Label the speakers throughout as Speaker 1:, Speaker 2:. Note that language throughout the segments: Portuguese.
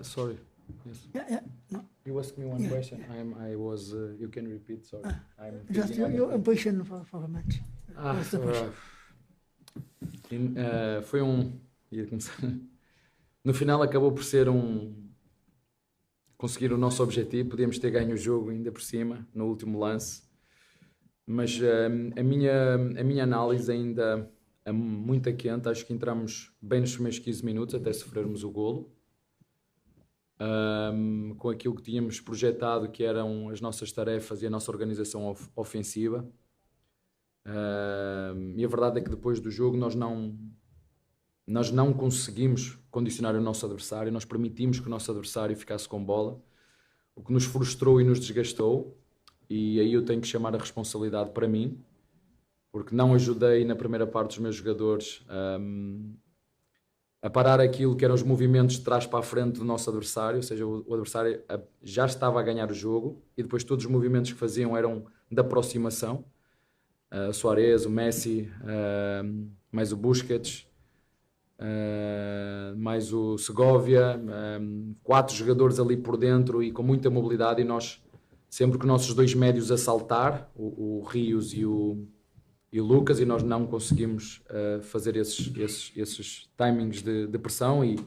Speaker 1: Sorry. Yes.
Speaker 2: Yeah. No.
Speaker 1: You asked me one question. You can repeat. Sorry. I'm
Speaker 2: Just your impression for a match.
Speaker 1: Foi ia começar. No final acabou por ser conseguir o nosso objetivo. Podíamos ter ganho o jogo ainda por cima, no último lance. Mas a minha análise ainda é muito quente. Acho que entramos bem nos primeiros 15 minutos até sofrermos o golo. Com aquilo que tínhamos projetado, que eram as nossas tarefas e a nossa organização ofensiva. E a verdade é que depois do jogo nós não conseguimos condicionar o nosso adversário, nós permitimos que o nosso adversário ficasse com bola, o que nos frustrou e nos desgastou, e aí eu tenho que chamar a responsabilidade para mim, porque não ajudei na primeira parte os meus jogadores a parar aquilo que eram os movimentos de trás para a frente do nosso adversário, ou seja, o adversário já estava a ganhar o jogo e depois todos os movimentos que faziam eram de aproximação. O Suárez, o Messi, mais o Busquets, mais o Segovia, 4 jogadores ali por dentro e com muita mobilidade, e nós, sempre que os nossos 2 médios a saltar, o Rios e o Lucas, e nós não conseguimos fazer esses timings de pressão, e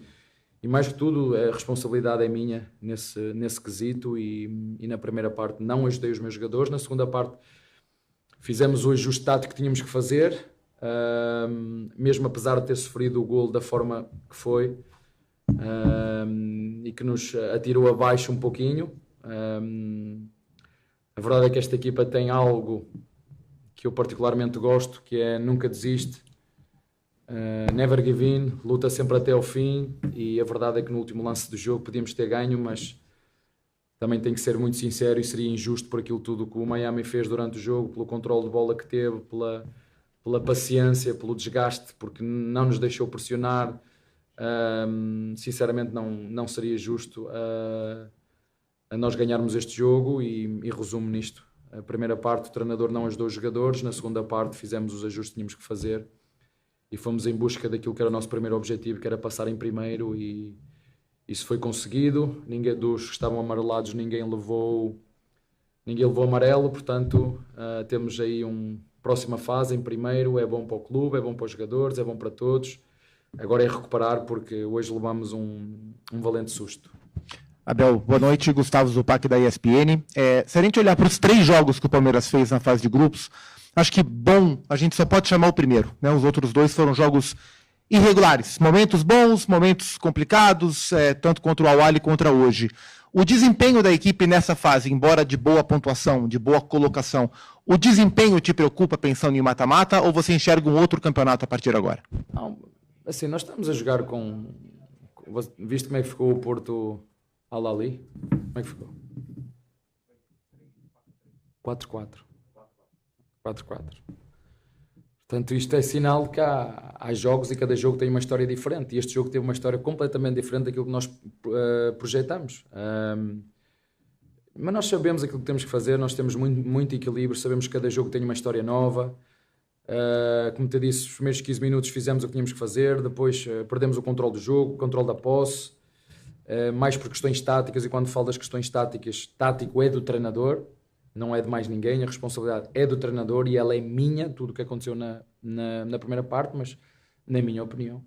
Speaker 1: mais que tudo a responsabilidade é minha nesse quesito, e na primeira parte não ajudei os meus jogadores. Na segunda parte fizemos o ajuste tático que tínhamos que fazer, mesmo apesar de ter sofrido o golo da forma que foi, e que nos atirou abaixo um pouquinho. A verdade é que esta equipa tem algo que eu particularmente gosto, que é nunca desiste, never give in, luta sempre até ao fim, e a verdade é que no último lance do jogo podíamos ter ganho, mas também tenho que ser muito sincero e seria injusto por aquilo tudo que o Miami fez durante o jogo, pelo controle de bola que teve, pela paciência, pelo desgaste, porque não nos deixou pressionar. Sinceramente não seria justo a nós ganharmos este jogo, e resumo nisto. A primeira parte o treinador não ajudou os jogadores, na segunda parte fizemos os ajustes que tínhamos que fazer e fomos em busca daquilo que era o nosso primeiro objetivo, que era passar em primeiro, e isso foi conseguido. Ninguém dos que estavam amarelados, ninguém levou amarelo, portanto temos aí uma próxima fase em primeiro. É bom para o clube, é bom para os jogadores, é bom para todos. Agora é recuperar, porque hoje levamos um valente susto.
Speaker 3: Abel, boa noite. Gustavo Zupac, da ESPN. Se a gente olhar para os 3 jogos que o Palmeiras fez na fase de grupos, acho que bom, a gente só pode chamar o primeiro, né? Os outros 2 foram jogos irregulares, momentos bons, momentos complicados, tanto contra o Al-Ahly contra hoje. O desempenho da equipe nessa fase, embora de boa pontuação, de boa colocação, o desempenho te preocupa pensando em mata-mata, ou você enxerga um outro campeonato a partir de agora?
Speaker 1: Não, assim, nós estamos a jogar visto como é que ficou o Porto Al-Ahly? Como é que ficou? 4-4. 4-4. Portanto, isto é sinal que há jogos e cada jogo tem uma história diferente. E este jogo teve uma história completamente diferente daquilo que nós projetamos. Mas nós sabemos aquilo que temos que fazer, nós temos muito equilíbrio, sabemos que cada jogo tem uma história nova. Como te disse, os primeiros 15 minutos fizemos o que tínhamos que fazer, depois perdemos o controle do jogo, o controle da posse, mais por questões táticas, e quando falo das questões táticas, tático é do treinador, não é de mais ninguém, a responsabilidade é do treinador e ela é minha, tudo o que aconteceu na primeira parte, mas na minha opinião.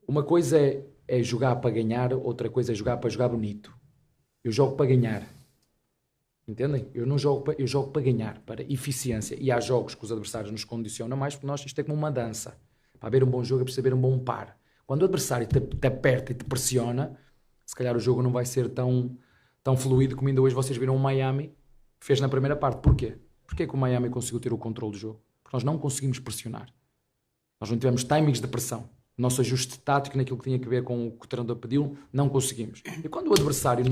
Speaker 1: Uma coisa é jogar para ganhar, outra coisa é jogar para jogar bonito. Eu jogo para ganhar, entendem? Eu jogo para ganhar, para eficiência, e há jogos que os adversários nos condicionam mais, porque isto é como uma dança. Para haver um bom jogo é preciso haver um bom par. Quando o adversário te aperta e te pressiona, se calhar o jogo não vai ser tão fluido como ainda hoje vocês viram o Miami fez na primeira parte. Porquê? Porquê que o Miami conseguiu ter o controle do jogo? Porque nós não conseguimos pressionar. Nós não tivemos timings de pressão. O nosso ajuste tático naquilo que tinha a ver com o que o treinador pediu, não conseguimos. E quando o adversário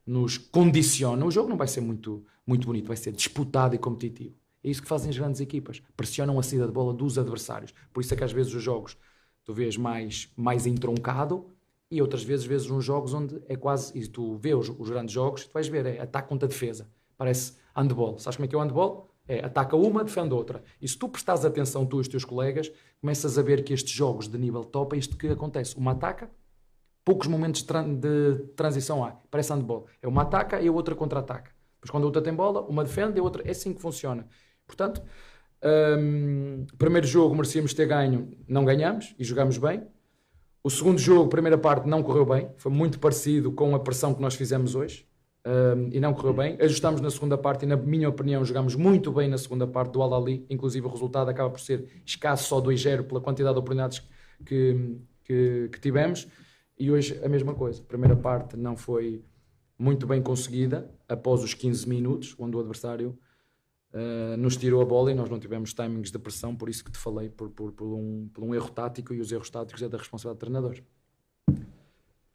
Speaker 1: nos condiciona, o jogo não vai ser muito, muito bonito, vai ser disputado e competitivo. É isso que fazem as grandes equipas. Pressionam a saída de bola dos adversários. Por isso é que às vezes os jogos tu vês mais entroncado, e outras vezes uns jogos onde é quase, e tu vês os grandes jogos, tu vais ver, é ataque contra defesa, parece handball. Sabes como é que é o handball? Ataca uma, defende outra. E se tu prestares atenção, tu e os teus colegas, começas a ver que estes jogos de nível top é isto que acontece. Uma ataca, poucos momentos de transição há. Parece handball. É uma ataca e a outra contra-ataca. Depois quando a outra tem bola, uma defende e a outra... É assim que funciona. Portanto, primeiro jogo merecíamos ter ganho, não ganhamos e jogámos bem. O segundo jogo, primeira parte, não correu bem. Foi muito parecido com a pressão que nós fizemos hoje. E não correu bem. Ajustámos na segunda parte e, na minha opinião, jogámos muito bem na segunda parte do Al-Ahly. Inclusive, o resultado acaba por ser escasso, só 2-0, pela quantidade de oportunidades que tivemos. E hoje a mesma coisa. A primeira parte não foi muito bem conseguida, após os 15 minutos, onde o adversário nos tirou a bola e nós não tivemos timings de pressão, por isso que te falei, por um erro tático, e os erros táticos é da responsabilidade do treinador.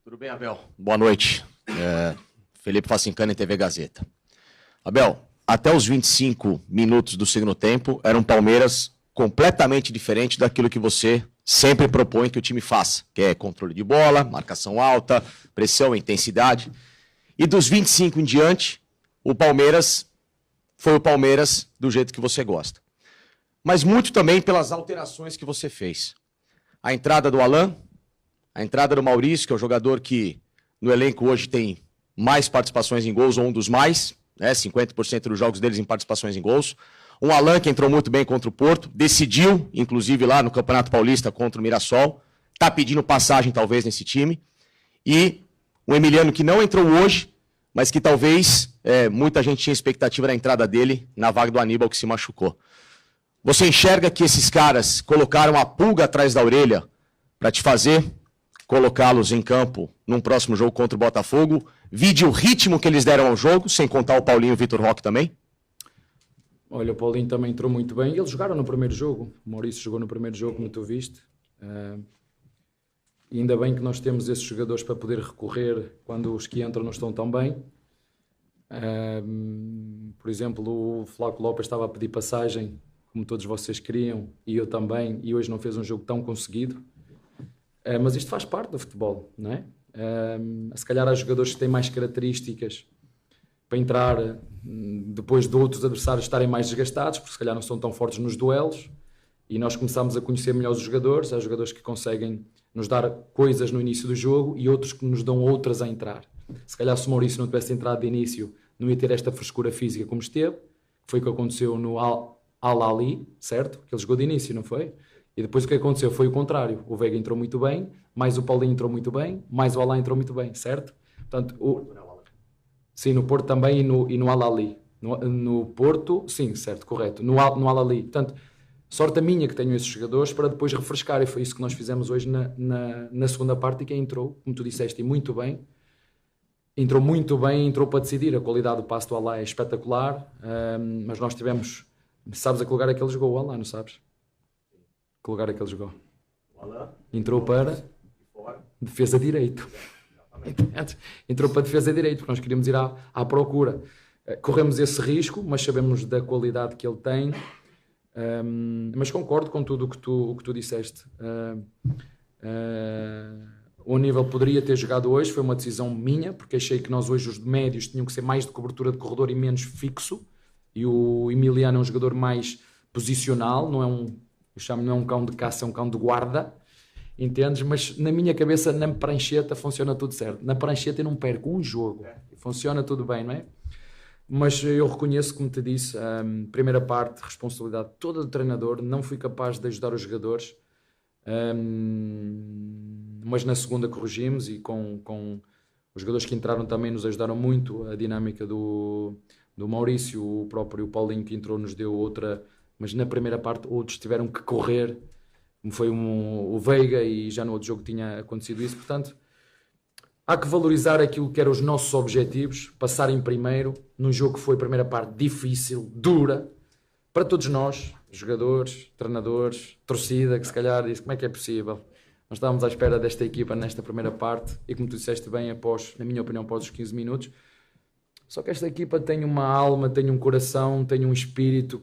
Speaker 4: Tudo bem, Abel? Boa noite. Felipe Facincani, TV Gazeta. Abel, até os 25 minutos do segundo tempo, era um Palmeiras completamente diferente daquilo que você sempre propõe que o time faça, que é controle de bola, marcação alta, pressão, intensidade. E dos 25 em diante, o Palmeiras foi o Palmeiras do jeito que você gosta. Mas muito também pelas alterações que você fez. A entrada do Alan, a entrada do Maurício, que é o jogador que no elenco hoje tem mais participações em gols, ou um dos mais, né, 50% dos jogos deles em participações em gols. Um Alan que entrou muito bem contra o Porto, decidiu, inclusive lá no Campeonato Paulista contra o Mirassol, está pedindo passagem talvez nesse time. E o Emiliano que não entrou hoje, mas que talvez muita gente tinha expectativa da entrada dele na vaga do Aníbal, que se machucou. Você enxerga que esses caras colocaram a pulga atrás da orelha para te fazer colocá-los em campo num próximo jogo contra o Botafogo? Vide o ritmo que eles deram ao jogo, sem contar o Paulinho e o Vitor Roque também?
Speaker 1: Olha, o Paulinho também entrou muito bem. Eles jogaram no primeiro jogo. O Maurício jogou no primeiro jogo, como tu viste. E ainda bem que nós temos esses jogadores para poder recorrer quando os que entram não estão tão bem. Por exemplo, o Flaco Lopes estava a pedir passagem, como todos vocês queriam, e eu também, e hoje não fez um jogo tão conseguido. Mas isto faz parte do futebol, não é? Se calhar há jogadores que têm mais características para entrar depois de outros adversários estarem mais desgastados, porque se calhar não são tão fortes nos duelos, e nós começamos a conhecer melhor os jogadores. Há jogadores que conseguem nos dar coisas no início do jogo e outros que nos dão outras a entrar. Se calhar se o Maurício não tivesse entrado de início, não ia ter esta frescura física como esteve. Foi o que aconteceu no Al-Ahly, certo? Que ele jogou de início, não foi? E depois o que aconteceu foi o contrário. O Veiga entrou muito bem, mais o Paulinho entrou muito bem, mais o Alain entrou muito bem, certo? Portanto, sim, no Porto também e no Al-Ahly. No Porto, sim, certo, correto. No Al-Ahly. Portanto, sorte a minha que tenho esses jogadores para depois refrescar, e foi isso que nós fizemos hoje na segunda parte. E quem entrou, como tu disseste, e muito bem, entrou para decidir. A qualidade do passe do Alá é espetacular, mas nós tivemos... Sabes a que lugar é que ele jogou o Alá, não sabes? Que lugar é que ele jogou? Entrou para defesa direito. Entrou para defesa direito, porque nós queríamos ir à procura. Corremos esse risco, mas sabemos da qualidade que ele tem. Mas concordo com tudo o que tu disseste. O Aníbal poderia ter jogado hoje, foi uma decisão minha, porque achei que nós hoje os médios tinham que ser mais de cobertura de corredor e menos fixo, e o Emiliano é um jogador mais posicional, não é um cão de caça, é um cão de guarda, entendes? Mas na minha cabeça, na prancheta funciona tudo certo. Na prancheta eu não perco um jogo, funciona tudo bem, não é? Mas eu reconheço, como te disse, a primeira parte, responsabilidade toda do treinador, não fui capaz de ajudar os jogadores, mas na segunda corrigimos, e com os jogadores que entraram também nos ajudaram muito. A dinâmica do Maurício, o próprio Paulinho que entrou nos deu outra, mas na primeira parte outros tiveram que correr, como foi o Veiga, e já no outro jogo tinha acontecido isso. Portanto, há que valorizar aquilo que eram os nossos objetivos, passar em primeiro, num jogo que foi a primeira parte difícil, dura, para todos nós, jogadores, treinadores, torcida, que se calhar disse como é que é possível. Nós estávamos à espera desta equipa nesta primeira parte, e como tu disseste bem, na minha opinião, após os 15 minutos, só que esta equipa tem uma alma, tem um coração, tem um espírito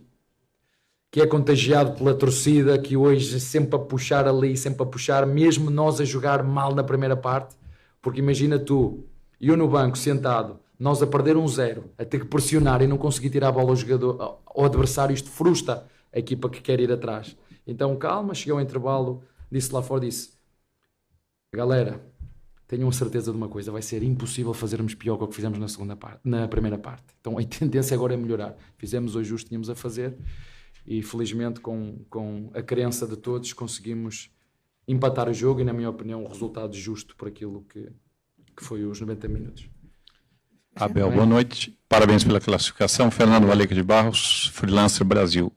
Speaker 1: que é contagiado pela torcida, que hoje sempre a puxar ali, sempre a puxar, mesmo nós a jogar mal na primeira parte. Porque imagina tu, eu no banco sentado, nós a perder 1-0, a ter que pressionar e não conseguir tirar a bola ao adversário. Isto frustra a equipa que quer ir atrás. Então calma, cheguei ao intervalo, disse lá fora, galera, tenham certeza de uma coisa, vai ser impossível fazermos pior que o que fizemos na primeira parte. Então a tendência agora é melhorar. Fizemos hoje o que tínhamos a fazer e felizmente com a crença de todos conseguimos empatar o jogo e, na minha opinião, um resultado justo por aquilo que foi os 90 minutos.
Speaker 5: Abel, boa noite. Parabéns pela classificação. Fernando Valeca de Barros, Freelancer Brasil.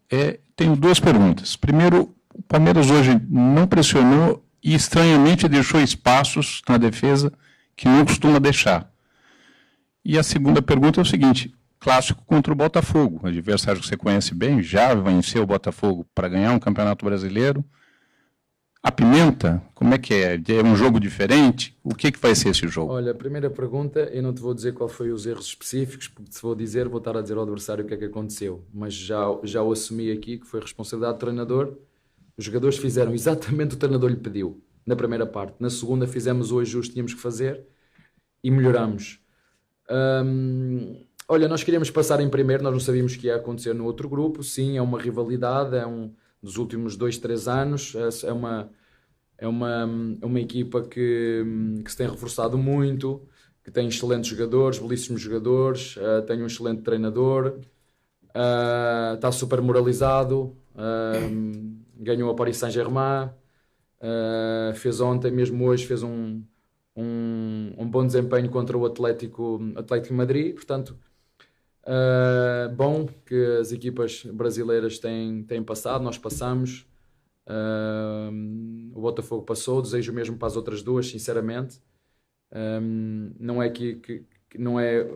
Speaker 5: Tenho duas perguntas. Primeiro, o Palmeiras hoje não pressionou e estranhamente deixou espaços na defesa que não costuma deixar. E a segunda pergunta é o seguinte: clássico contra o Botafogo, adversário que você conhece bem, já venceu o Botafogo para ganhar um campeonato brasileiro. A Pimenta, como é que é? É um jogo diferente? O que vai ser esse jogo?
Speaker 1: Olha, a primeira pergunta, eu não te vou dizer qual foi os erros específicos, porque se vou dizer, vou estar a dizer ao adversário o que é que aconteceu. Mas já o assumi aqui, que foi responsabilidade do treinador. Os jogadores fizeram exatamente o que o treinador lhe pediu, na primeira parte. Na segunda fizemos o ajuste que tínhamos que fazer e melhoramos. Olha, nós queríamos passar em primeiro, nós não sabíamos o que ia acontecer no outro grupo. Sim, é uma rivalidade, dos últimos 2-3 anos, é uma equipa que se tem reforçado muito, que tem excelentes jogadores, belíssimos jogadores, tem um excelente treinador, está super moralizado, ganhou a Paris Saint-Germain, fez ontem, mesmo hoje, fez um bom desempenho contra o Atlético Madrid. Portanto, bom que as equipas brasileiras têm passado, nós passamos, o Botafogo passou, desejo mesmo para as outras duas, sinceramente. Não é que não é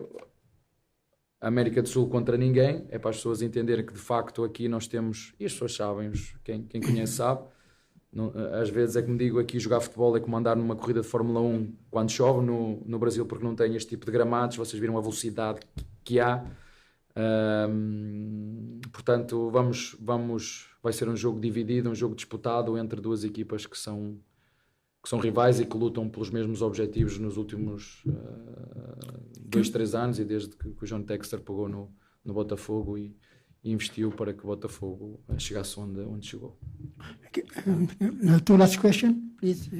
Speaker 1: a América do Sul contra ninguém, é para as pessoas entenderem que de facto aqui nós temos, e as pessoas sabem, quem conhece sabe, às vezes é como digo aqui, jogar futebol é como andar numa corrida de Fórmula 1 quando chove no Brasil, porque não tem este tipo de gramados. Vocês viram a velocidade que há. Portanto, vai ser um jogo dividido, um jogo disputado entre duas equipas que são rivais e que lutam pelos mesmos objetivos nos últimos 2-3 anos, e desde que o John Textor pegou no Botafogo e investiu para que o Botafogo chegasse onde chegou.
Speaker 2: To last question, please.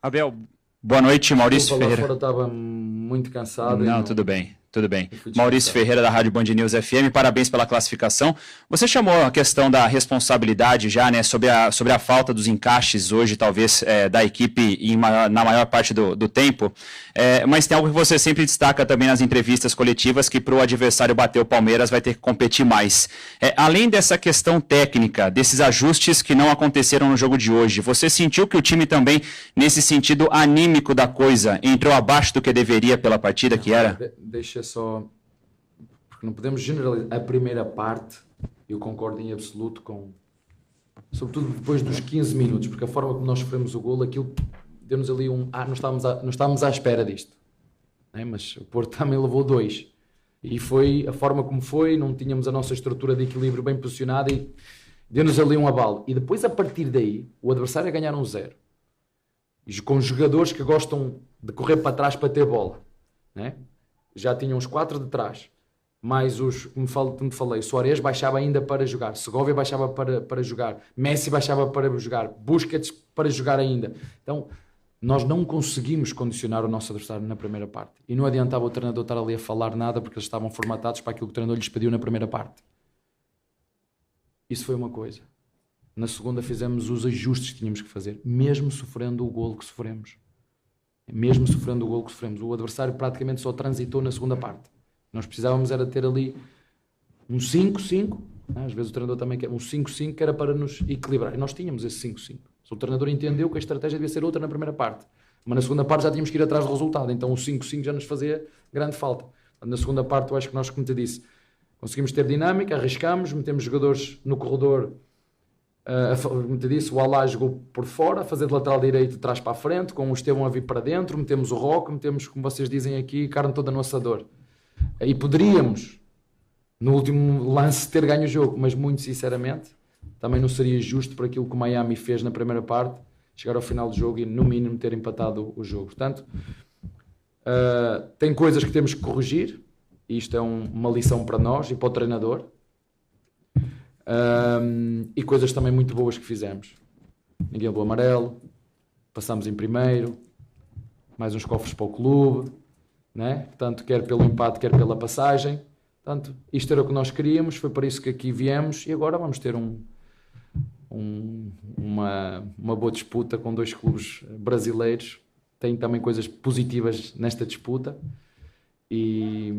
Speaker 6: Abel, boa noite, Maurício
Speaker 1: Lá
Speaker 6: Ferreira.
Speaker 1: fora estava muito cansado.
Speaker 6: Não, tudo bem. Tudo bem.
Speaker 1: fui
Speaker 6: Maurício
Speaker 1: descansar.
Speaker 6: Ferreira, da Rádio Band News FM, parabéns pela classificação. Você chamou a questão da responsabilidade já, né, sobre a falta dos encaixes hoje, talvez, da equipe na maior parte do tempo, mas tem algo que você sempre destaca também nas entrevistas coletivas, que para o adversário bater o Palmeiras vai ter que competir mais. Além dessa questão técnica, desses ajustes que não aconteceram no jogo de hoje, você sentiu que o time também, nesse sentido anímico da coisa, entrou abaixo do que deveria pela partida que era?
Speaker 1: Deixa só, porque não podemos generalizar. A primeira parte, eu concordo em absoluto sobretudo depois dos 15 minutos, porque a forma como nós sofremos o golo, aquilo deu-nos ali não estávamos à espera disto, né? Mas o Porto também levou 2, e foi a forma como foi, não tínhamos a nossa estrutura de equilíbrio bem posicionada e deu-nos ali um abalo, e depois a partir daí o adversário a ganhar 1-0, e com jogadores que gostam de correr para trás para ter bola, né? Já tinham os 4 de trás, mais como falei, Suárez baixava ainda para jogar, Segovia baixava para jogar, Messi baixava para jogar, Busquets para jogar ainda. Então, nós não conseguimos condicionar o nosso adversário na primeira parte. E não adiantava o treinador estar ali a falar nada, porque eles estavam formatados para aquilo que o treinador lhes pediu na primeira parte. Isso foi uma coisa. Na segunda fizemos os ajustes que tínhamos que fazer, mesmo sofrendo o golo que sofremos. O adversário praticamente só transitou na segunda parte. Nós precisávamos era ter ali um 5-5, né? Às vezes o treinador também quer um 5-5, que era para nos equilibrar. E nós tínhamos esse 5-5. O treinador entendeu que a estratégia devia ser outra na primeira parte, mas na segunda parte já tínhamos que ir atrás do resultado, então o 5-5 já nos fazia grande falta. Na segunda parte eu acho que nós, como te disse, conseguimos ter dinâmica, arriscamos, metemos jogadores no corredor. Como te disse, o Alá jogou por fora, a fazer de lateral direito de trás para a frente, com o Estevão a vir para dentro, metemos o Roque, metemos, como vocês dizem aqui, carne toda no assador. E poderíamos, no último lance, ter ganho o jogo, mas muito sinceramente, também não seria justo por aquilo que o Miami fez na primeira parte, chegar ao final do jogo e no mínimo ter empatado o jogo. Portanto, tem coisas que temos que corrigir, e isto é uma lição para nós e para o treinador. E coisas também muito boas que fizemos. Ninguém levou amarelo, passámos em primeiro, mais uns cofres para o clube, né? Portanto, quer pelo empate, quer pela passagem. Portanto, isto era o que nós queríamos, foi para isso que aqui viemos e agora vamos ter uma boa disputa com 2 clubes brasileiros. Tem também coisas positivas nesta disputa e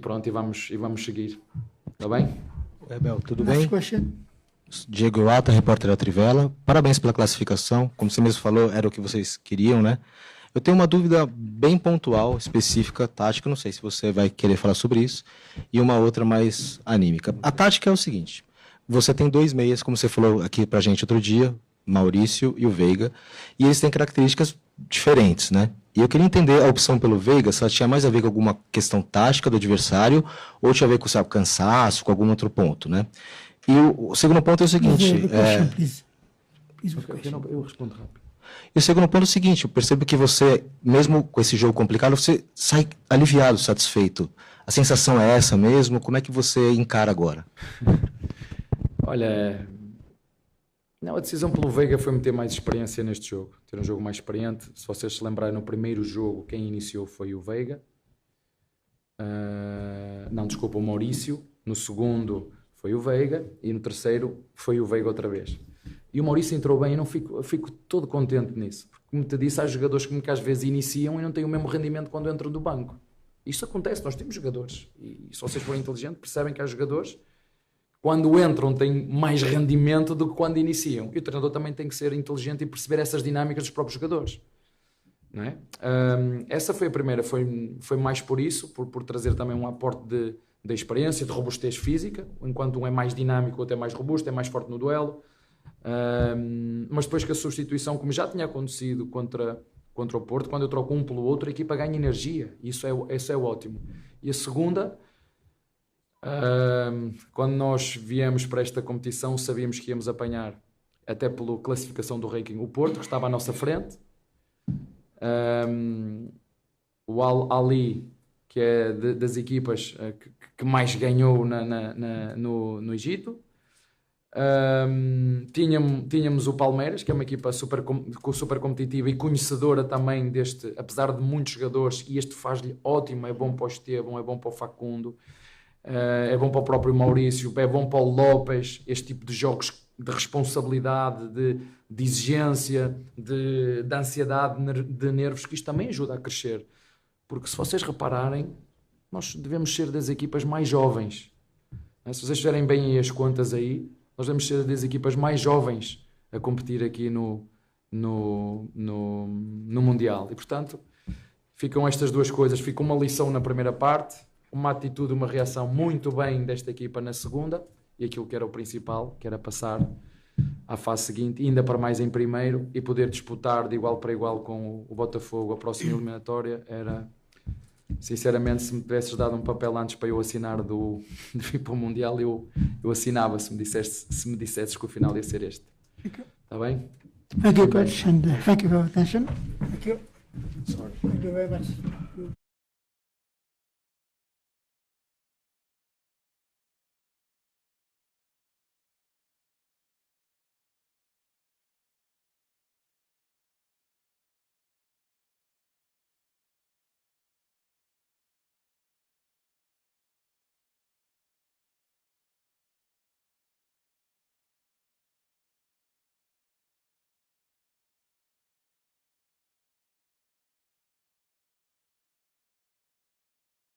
Speaker 1: pronto, e vamos seguir. Está bem?
Speaker 7: Abel, tudo
Speaker 2: Last
Speaker 7: bem?
Speaker 2: question.
Speaker 7: Diego Rata, repórter da Trivela. Parabéns pela classificação. Como você mesmo falou, era o que vocês queriam, né? Eu tenho uma dúvida bem pontual, específica, tática. Não sei se você vai querer falar sobre isso. E uma outra mais anímica. A tática é o seguinte. Você tem 2 meias, como você falou aqui pra gente outro dia, Maurício e o Veiga. E eles têm características diferentes, né? E eu queria entender a opção pelo Veiga, se ela tinha mais a ver com alguma questão tática do adversário ou tinha a ver com o cansaço, com algum outro ponto, né? E o segundo ponto é o seguinte...
Speaker 2: The question, please. Please, the question.
Speaker 1: Eu respondo rápido.
Speaker 7: E o segundo ponto é o seguinte, eu percebo que você, mesmo com esse jogo complicado, você sai aliviado, satisfeito. A sensação é essa mesmo? Como é que você encara agora?
Speaker 1: Olha, não, a decisão pelo Veiga foi meter mais experiência neste jogo, ter um jogo mais experiente. Se vocês se lembrarem, no primeiro jogo quem iniciou foi o Veiga, não, desculpa, o Maurício. No segundo foi o Veiga e no terceiro foi o Veiga outra vez. E o Maurício entrou bem e eu fico todo contente nisso. Porque, como te disse, há jogadores que às vezes iniciam e não têm o mesmo rendimento quando entram do banco. Isto acontece, nós temos jogadores. E se vocês forem inteligentes, percebem que há jogadores que quando entram têm mais rendimento do que quando iniciam. E o treinador também tem que ser inteligente e perceber essas dinâmicas dos próprios jogadores. Não é? Essa foi a primeira, foi mais por isso, por trazer também um aporte de experiência, de robustez física, enquanto um é mais dinâmico, o outro é mais robusto, é mais forte no duelo. Mas depois que a substituição, como já tinha acontecido contra o Porto, quando eu troco um pelo outro, a equipa ganha energia. Isso é ótimo. E a segunda, quando nós viemos para esta competição, sabíamos que íamos apanhar, até pela classificação do ranking, o Porto, que estava à nossa frente. O Al-Ali, que é das equipas que mais ganhou no Egito. Tínhamos o Palmeiras, que é uma equipa super competitiva e conhecedora também deste, apesar de muitos jogadores, e este faz-lhe ótimo, é bom para o Estevão, é bom para o Facundo, é bom para o próprio Maurício, é bom para o Lopes, este tipo de jogos de responsabilidade, de exigência, de ansiedade, de nervos, que isto também ajuda a crescer. Porque se vocês repararem, nós devemos ser das equipas mais jovens. Se vocês fizerem bem as contas aí, nós devemos ser das equipas mais jovens a competir aqui no Mundial. E, portanto, ficam estas duas coisas. Fica uma lição na primeira parte, uma atitude, uma reação muito bem desta equipa na segunda, e aquilo que era o principal, que era passar à fase seguinte, ainda para mais em primeiro, e poder disputar de igual para igual com o Botafogo a próxima eliminatória. Era, sinceramente, se me tivesses dado um papel antes para eu assinar de vir para o Mundial, eu assinava se me dissesses que o final ia ser este. Está bem?
Speaker 2: Thank you, coach, and thank you for your attention. Thank you. Thank you very much.